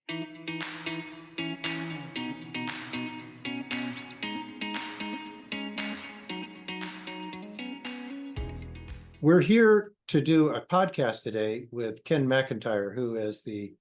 We're here to do a podcast today with Ken McIntyre, who is the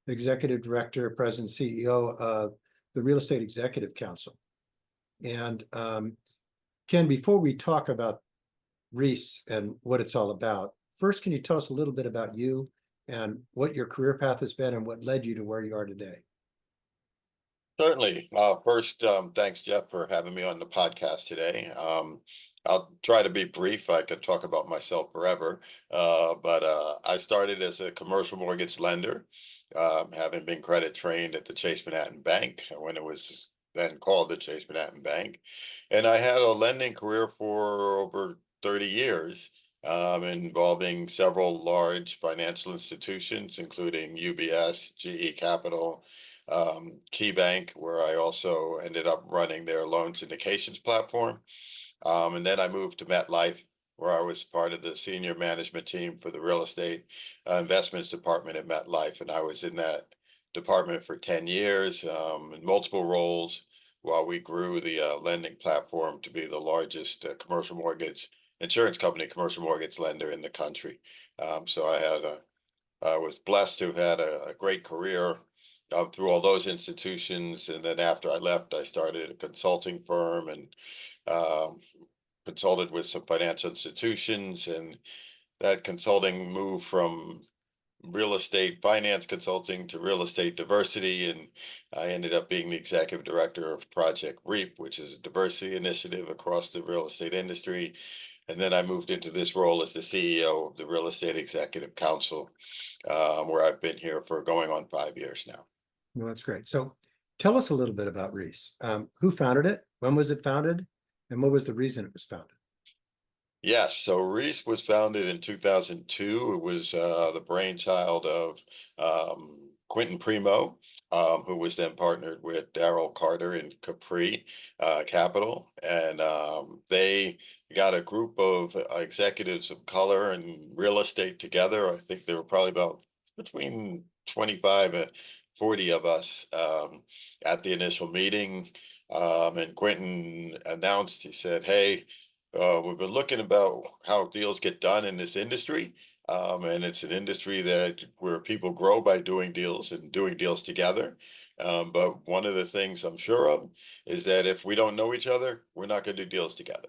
Executive Director, President, CEO of the Real Estate Executive Council. And Ken, before we talk about REEC and what it's all about, first, can you tell us a little bit about you and what your career path has been and what led you to where you are today? Certainly. First, thanks, Jeff, for having me on the podcast today. I'll try to be brief. I could talk about myself forever, but I started as a commercial mortgage lender, having been credit trained at the Chase Manhattan Bank when it was then called the Chase Manhattan Bank. And I had a lending career for over 30 years. Involving several large financial institutions, including UBS, GE Capital, Key Bank, where I also ended up running their loan syndications platform. And then I moved to MetLife, where I was part of the senior management team for the real estate investments department at MetLife. And I was in that department for 10 years in multiple roles while we grew the lending platform to be the largest commercial mortgage insurance company, commercial mortgage lender in the country. So I was blessed to have had a great career through all those institutions. And then after I left, I started a consulting firm and um, consulted with some financial institutions. And that consulting moved from real estate finance consulting to real estate diversity. And I ended up being the executive director of Project REEC, which is a diversity initiative across the real estate industry. And then I moved into this role as the CEO of the Real Estate Executive Council, where I've been here for going on 5 years now. Well, that's great. So tell us a little bit about REEC. Who founded it? When was it founded? And what was the reason it was founded? Yes, so REEC was founded in 2002. It was the brainchild of Quentin Primo, who was then partnered with Daryl Carter in Capri Capital. And they got a group of executives of color and real estate together. I think there were probably about between 25 and 40 of us at the initial meeting. And Quentin announced, he said, "Hey, we've been looking about how deals get done in this industry, and it's an industry that where people grow by doing deals and doing deals together. But one of the things I'm sure of is that if we don't know each other, we're not going to do deals together.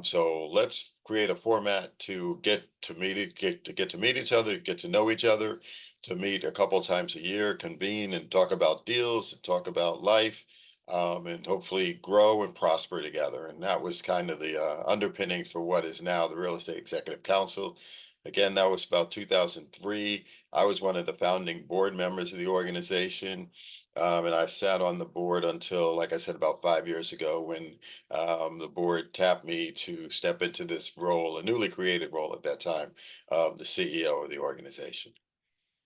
So let's create a format to get to meet each other, get to know each other, to meet a couple times a year, convene and talk about deals, talk about life." And hopefully grow and prosper together. And that was kind of the underpinning for what is now the Real Estate Executive Council. Again, that was about 2003. I was one of the founding board members of the organization. And I sat on the board until, like I said, about 5 years ago when the board tapped me to step into this role, a newly created role at that time, of the CEO of the organization.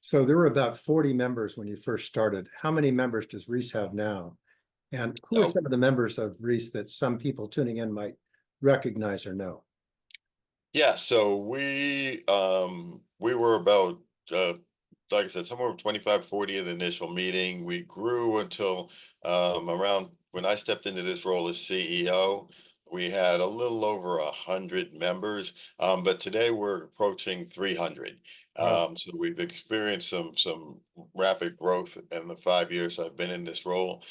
So there were about 40 members when you first started. How many members does REEC have now? And who are So some of the members of REEC that some people tuning in might recognize or know? yeah, so we were about like I said, somewhere 25, 40 in the initial meeting. We grew until around when I stepped into this role as CEO. We had a little over 100 members, but today we're approaching 300. Wow. So we've experienced some rapid growth in the 5 years I've been in this role.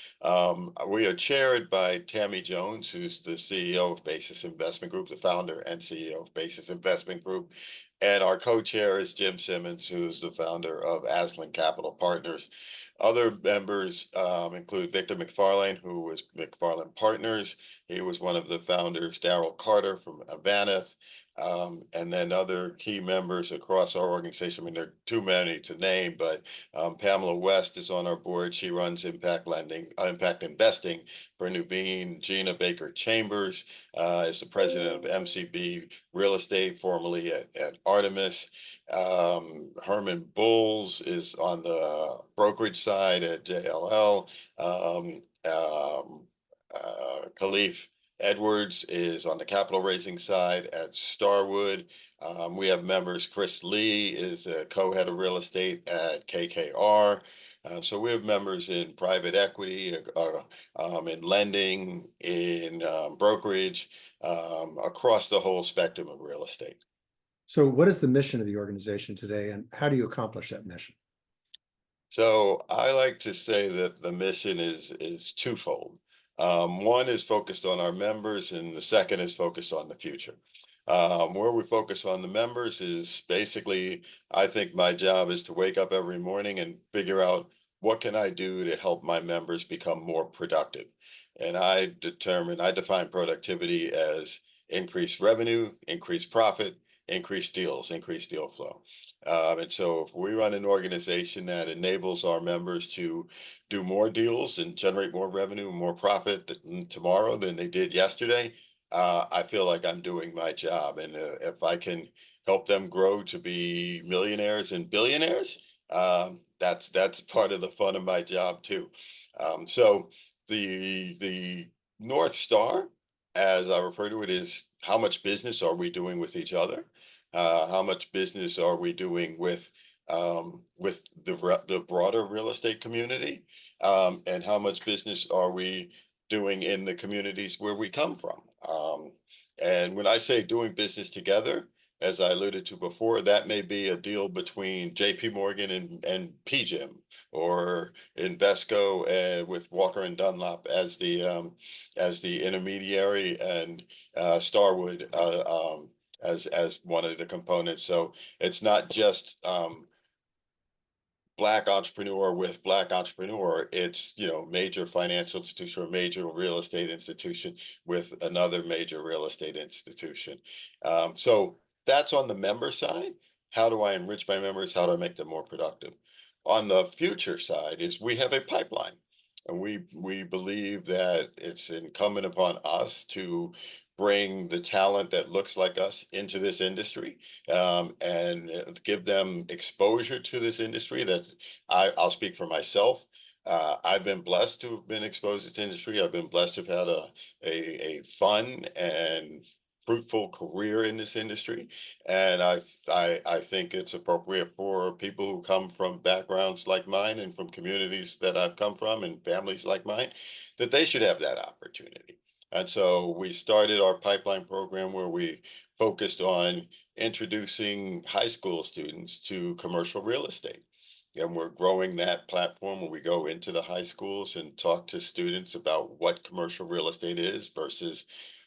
We are chaired by Tammy Jones, who's the CEO of Basis Investment Group, the founder and CEO of Basis Investment Group. And our co-chair is Jim Simmons, who's the founder of Aslan Capital Partners. Other members include Victor McFarlane, who was McFarlane Partners. He was one of the founders, Daryl Carter from Avaneth, and then other key members across our organization. I mean, there are too many to name, but Pamela West is on our board. She runs impact investing for Nuveen. Gina Baker Chambers is the president of MCB Real Estate, formerly at Artemis. Herman Bulls is on the brokerage side at JLL. Khalif Edwards is on the capital raising side at Starwood. We have members. Chris Lee is a co-head of real estate at KKR. So we have members in private equity, in lending, in brokerage, across the whole spectrum of real estate. So what is the mission of the organization today, and how do you accomplish that mission? So I like to say that the mission is twofold. One is focused on our members, and the second is focused on the future. Where we focus on the members is basically, I think my job is to wake up every morning and figure out what can I do to help my members become more productive. And I define productivity as increased revenue, increased profit, increased deals, increased deal flow. And so if we run an organization that enables our members to do more deals and generate more revenue and more profit tomorrow than they did yesterday, I feel like I'm doing my job. And if I can help them grow to be millionaires and billionaires, that's part of the fun of my job too. So the North Star, as I refer to it, is how much business are we doing with each other? How much business are we doing with the broader real estate community, and how much business are we doing in the communities where we come from? And when I say doing business together, as I alluded to before, that may be a deal between J.P. Morgan and PGIM, or Invesco with Walker and Dunlop as the intermediary, and Starwood as one of the components. So it's not just black entrepreneur with black entrepreneur. It's, major financial institution or major real estate institution with another major real estate institution. So that's on the member side. How do I enrich my members? How do I make them more productive? On the future side is we have a pipeline. And we believe that it's incumbent upon us to bring the talent that looks like us into this industry, and give them exposure to this industry. That I'll speak for myself. I've been blessed to have been exposed to this industry. I've been blessed to have had a fun and fruitful career in this industry, and I think it's appropriate for people who come from backgrounds like mine and from communities that I've come from and families like mine, that they should have that opportunity. And so we started our pipeline program where we focused on introducing high school students to commercial real estate. And we're growing that platform where we go into the high schools and talk to students about what commercial real estate is versus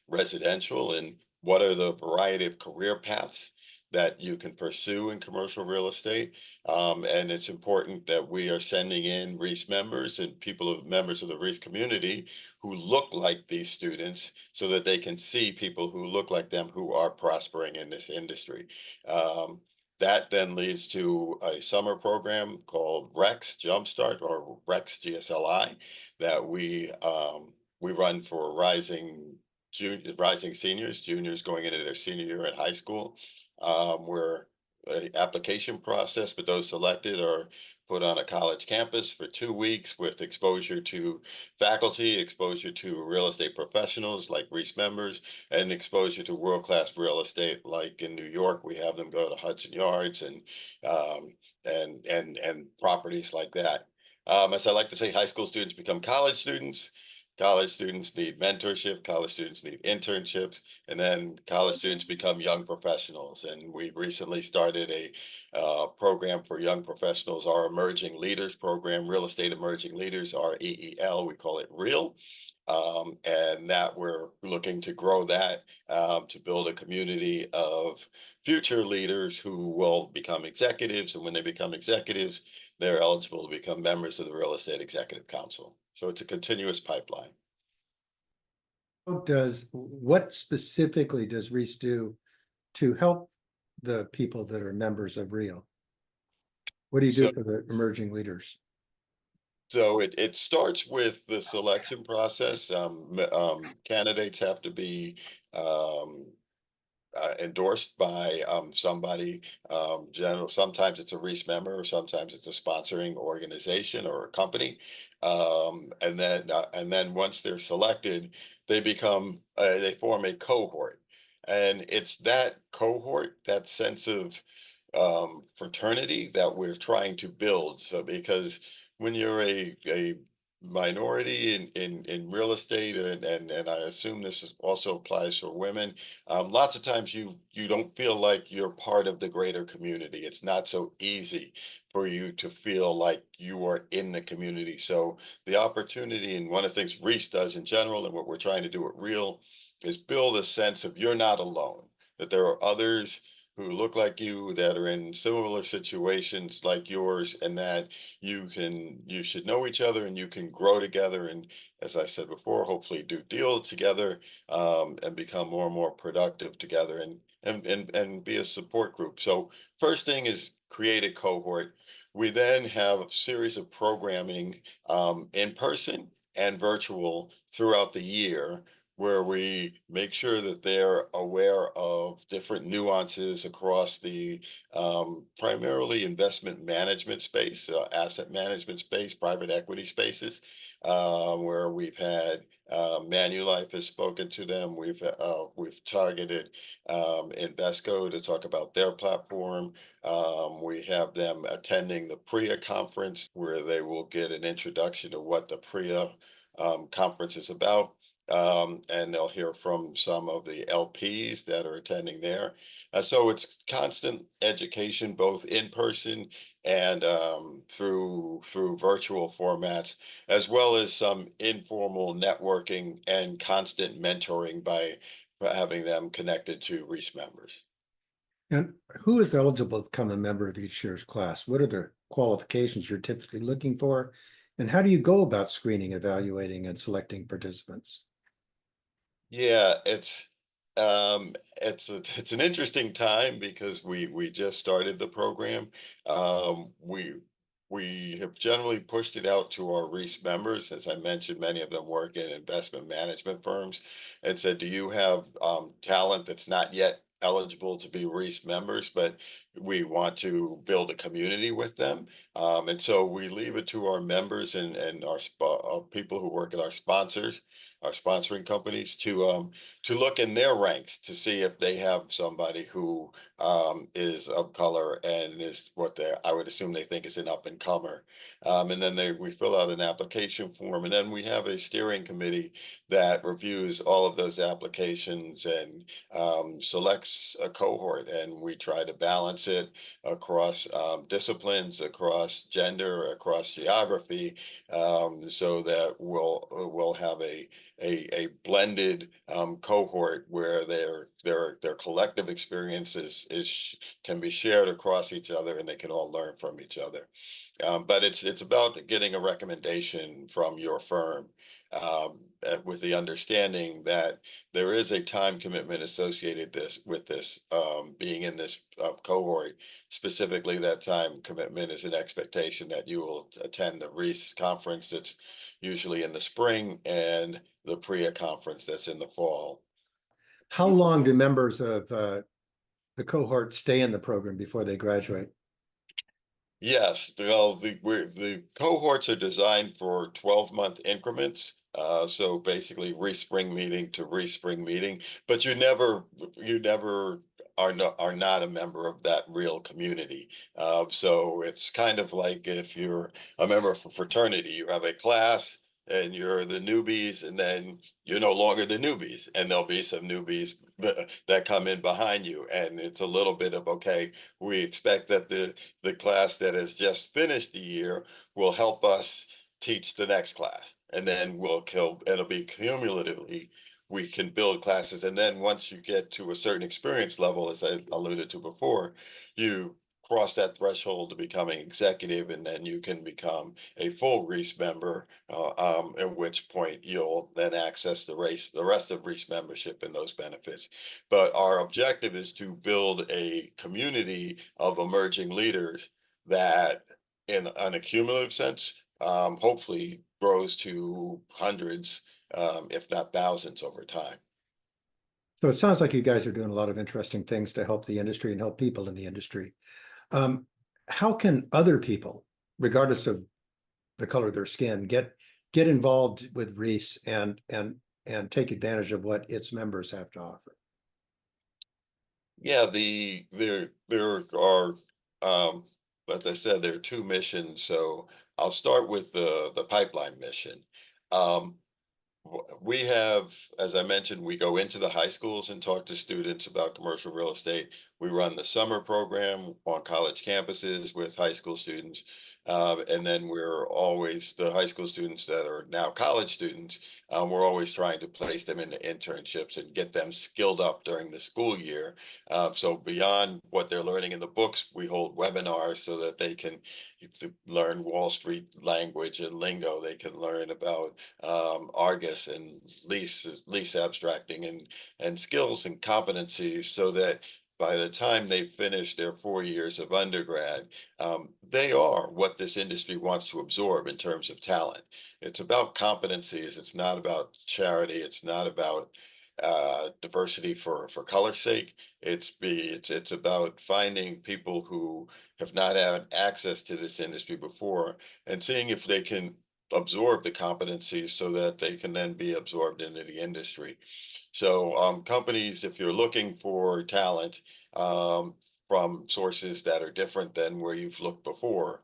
residential, and what are the variety of career paths that you can pursue in commercial real estate. And it's important that we are sending in REEC members and members of the REEC community who look like these students, so that they can see people who look like them who are prospering in this industry. That then leads to a summer program called REX Jumpstart, or REX GSLI, that we run for rising seniors, juniors going into their senior year at high school. Where a application process, but those selected are put on a college campus for 2 weeks with exposure to faculty, exposure to real estate professionals like REEC members, and exposure to world-class real estate. Like in New York, we have them go to Hudson Yards um, and properties like that. As I like to say, high school students become college students. College students need mentorship. College students need internships, and then college students become young professionals. And we recently started a program for young professionals, our Emerging Leaders program, Real Estate Emerging Leaders, REEL. We call it REAL. And that we're looking to grow that, to build a community of future leaders who will become executives. And when they become executives, they're eligible to become members of the Real Estate Executive Council. So it's a continuous pipeline. What specifically does REEC do to help the people that are members of REAL? What do you So do for the emerging leaders? So it starts with the selection process. Candidates have to be um, endorsed by somebody. Sometimes it's a REEC member, or sometimes it's a sponsoring organization or a company. And then once they're selected, they form a cohort, and it's that cohort, that sense of fraternity, that we're trying to build. So because when you're a minority in real estate, and I assume also applies for women, lots of times you don't feel like you're part of the greater community. It's not so easy for you to feel like you are in the community. So the opportunity, and one of the things REEC does in general, and what we're trying to do at Real, is build a sense of you're not alone, that there are others who look like you, that are in similar situations like yours, and that you should know each other and you can grow together, and, as I said before, hopefully do deals together, and become more and more productive together, and be a support group. So first thing is create a cohort. We then have a series of programming, in person and virtual, throughout the year, where we make sure that they're aware of different nuances across the, primarily investment management space, asset management space, private equity spaces, where we've had, Manulife has spoken to them. We've targeted, Invesco to talk about their platform. We have them attending the PRIA conference, where they will get an introduction to what the PRIA, conference is about. And they'll hear from some of the LPs that are attending there. So it's constant education, both in person and, through virtual formats, as well as some informal networking and constant mentoring by having them connected to REEC members. And who is eligible to become a member of each year's class? What are the qualifications you're typically looking for? And how do you go about screening, evaluating, and selecting participants? Yeah, it's an interesting time because we just started the program. We have generally pushed it out to our REEC members. As I mentioned, many of them work in investment management firms, and said, "Do you have, talent that's not yet eligible to be REEC members, but we want to build a community with them?" And so we leave it to our members and our people who work at our sponsors, our sponsoring companies, to look in their ranks to see if they have somebody who, is of color and is what I would assume they think is an up and comer. And then we fill out an application form, and then we have a steering committee that reviews all of those applications and, selects a cohort, and we try to balance it across, disciplines, across gender, across geography, so that we'll have a blended, cohort where their collective experiences can be shared across each other, and they can all learn from each other. But it's about getting a recommendation from your firm, with the understanding that there is a time commitment associated with this, being in this, cohort. Specifically, that time commitment is an expectation that you will attend the REEC conference that's usually in the spring, and the PRIA conference that's in the fall. How long do members of the cohort stay in the program before they graduate? Yes, the cohorts are designed for 12-month increments. So basically re-spring meeting to re-spring meeting, but you never are not a member of that real community. So it's kind of like if you're a member of a fraternity, you have a class and you're the newbies, and then you're no longer the newbies, and there'll be some newbies that come in behind you, and it's a little bit of, okay, we expect that the class that has just finished the year will help us teach the next class. And then it'll be cumulatively, we can build classes. And then once you get to a certain experience level, as I alluded to before, you cross that threshold to becoming executive, and then you can become a full REEC member, at which point you'll then access the rest of REEC membership and those benefits. But our objective is to build a community of emerging leaders that, in an accumulative sense, hopefully grows to hundreds, if not thousands, over time. So it sounds like you guys are doing a lot of interesting things to help the industry and help people in the industry. Um, how can other people, regardless of the color of their skin, get involved with REEC and take advantage of what its members have to offer? Yeah, there are, as I said, there are two missions. So, I'll start with the pipeline mission. Um, we have, as I mentioned, we go into the high schools and talk to students about commercial real estate. We run the summer program on college campuses with high school students. And then we're always, the high school students that are now college students, we're always trying to place them into internships and get them skilled up during the school year. So beyond what they're learning in the books, we hold webinars so that they can learn Wall Street language and lingo. They can learn about Argus and lease abstracting and skills and competencies, so that by the time they finish their 4 years of undergrad, they are what this industry wants to absorb in terms of talent. It's about competencies. It's not about charity. It's not about diversity for color's sake. It's about finding people who have not had access to this industry before and seeing if they can absorb the competencies so that they can then be absorbed into the industry. So companies, if you're looking for talent um, from sources that are different than where you've looked before,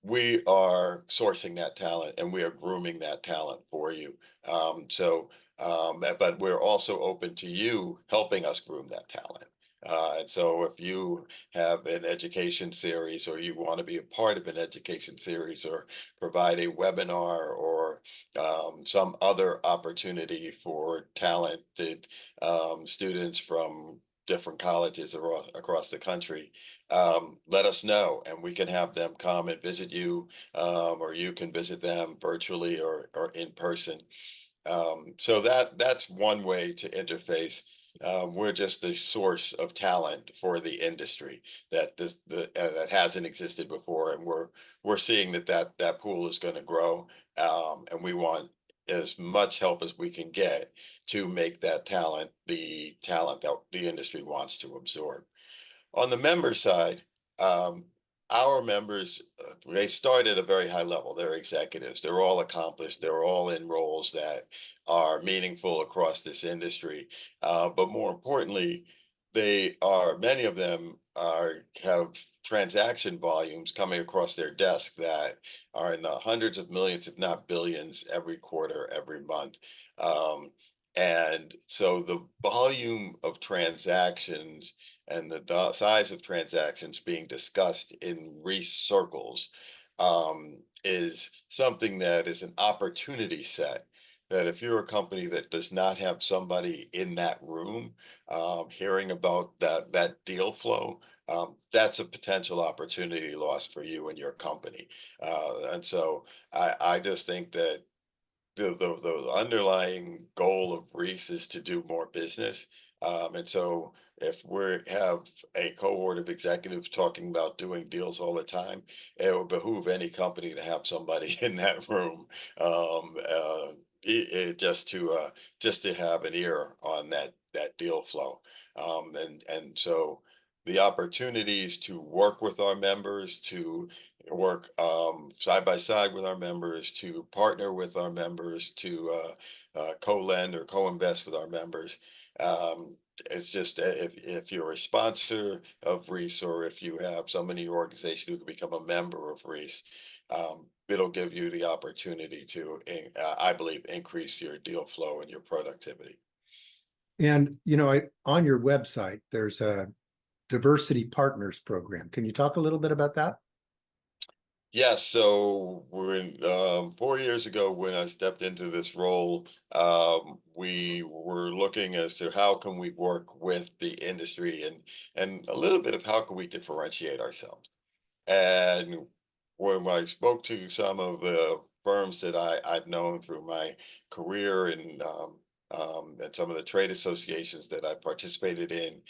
we are sourcing that talent and we are grooming that talent for you. But we're also open to you helping us groom that talent. And so if you have an education series, or you want to be a part of an education series, or provide a webinar, or some other opportunity for talented students from different colleges across the country, let us know and we can have them come and visit you, or you can visit them virtually or in person. So that's one way to interface. We're just the source of talent for the industry that hasn't existed before, and we're seeing that pool is going to grow, and we want as much help as we can get to make that talent the talent that the industry wants to absorb. On the member side, um, our members, they start at a very high level. They're executives. They're all accomplished. They're all in roles that are meaningful across this industry. But more importantly, many of them have transaction volumes coming across their desk that are in the hundreds of millions, if not billions, every quarter, every month. Um, and so the volume of transactions and the size of transactions being discussed in REEC circles is something that is an opportunity set. That if you're a company that does not have somebody in that room hearing about that deal flow, that's a potential opportunity loss for you and your company. And so I just think that the underlying goal of REEC is to do more business. And so if we have a cohort of executives talking about doing deals all the time, it would behoove any company to have somebody in that room, just to have an ear on that deal flow. And so the opportunities to work with our members, to work side by side with our members, to partner with our members, to co-lend or co-invest with our members. It's just if you're a sponsor of REEC, or if you have someone in your organization who can become a member of REEC, it'll give you the opportunity to, I believe, increase your deal flow and your productivity. And, on your website, there's a diversity partners program. Can you talk a little bit about that? Yes, so 4 years ago when I stepped into this role, we were looking as to how can we work with the industry, and a little bit of how can we differentiate ourselves. And when I spoke to some of the firms that I've known through my career, and some of the trade associations that I participated in,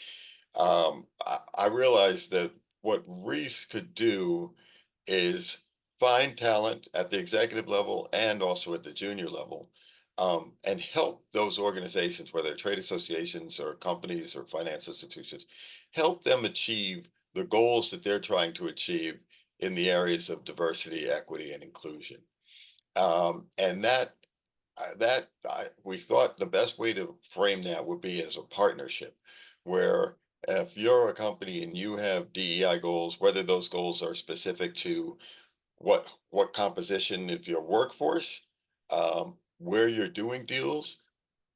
I realized that what REEC could do is find talent at the executive level and also at the junior level, and help those organizations, whether trade associations or companies or financial institutions, help them achieve the goals that they're trying to achieve in the areas of diversity, equity, and inclusion. And we thought the best way to frame that would be as a partnership, where if you're a company and you have DEI goals, whether those goals are specific to what composition of your workforce, where you're doing deals,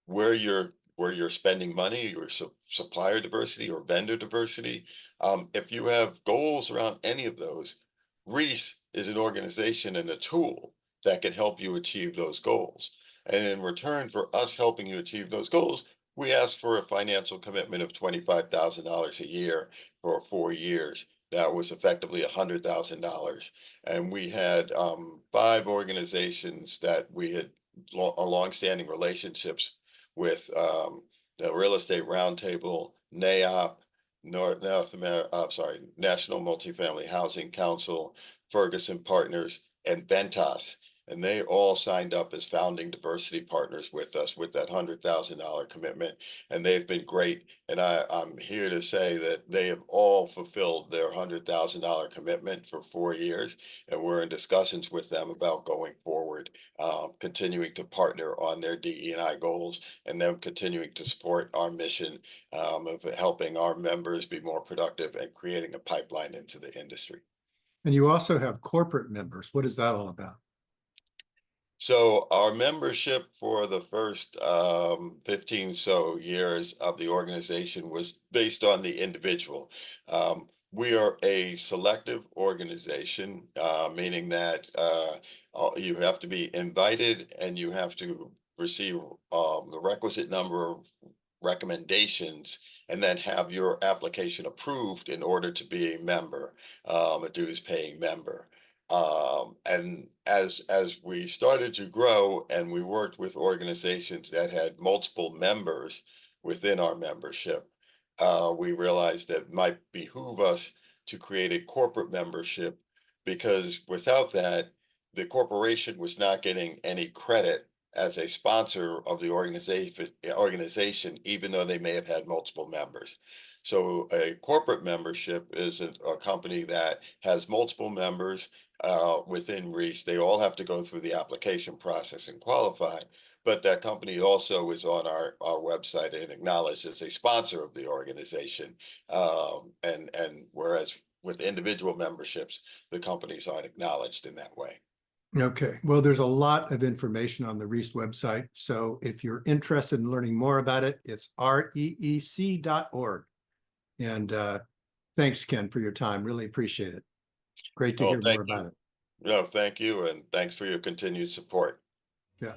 where you're spending money, your supplier diversity or vendor diversity. If you have goals around any of those, REEC is an organization and a tool that can help you achieve those goals. And in return for us helping you achieve those goals, we ask for a financial commitment of $25,000 a year for 4 years. That was effectively $100,000. And we had 5 organizations that we had longstanding relationships with, the Real Estate Roundtable, NAIOP, North America, sorry, National Multifamily Housing Council, Ferguson Partners, and Ventas. And they all signed up as founding diversity partners with us with that $100,000 commitment. And they've been great. And I'm here to say that they have all fulfilled their $100,000 commitment for 4 years. And we're in discussions with them about going forward, continuing to partner on their DE&I goals, and them continuing to support our mission, of helping our members be more productive and creating a pipeline into the industry. And you also have corporate members. What is that all about? So our membership for the first 15 so years of the organization was based on the individual. We are a selective organization, meaning that you have to be invited and you have to receive the requisite number of recommendations and then have your application approved in order to be a member, a dues paying member. And as we started to grow and we worked with organizations that had multiple members within our membership, we realized that it might behoove us to create a corporate membership, because without that, the corporation was not getting any credit as a sponsor of the organization, even though they may have had multiple members. So a corporate membership is a company that has multiple members within REEC. They all have to go through the application process and qualify, but that company also is on our website and acknowledged as a sponsor of the organization. And whereas with individual memberships, the companies aren't acknowledged in that way. Okay, well, there's a lot of information on the REEC website. So if you're interested in learning more about it, it's reec.org. And thanks, Ken, for your time. Really appreciate it. Great to Well, hear thank more you. about it. No, thank you, and thanks for your continued support. Yeah.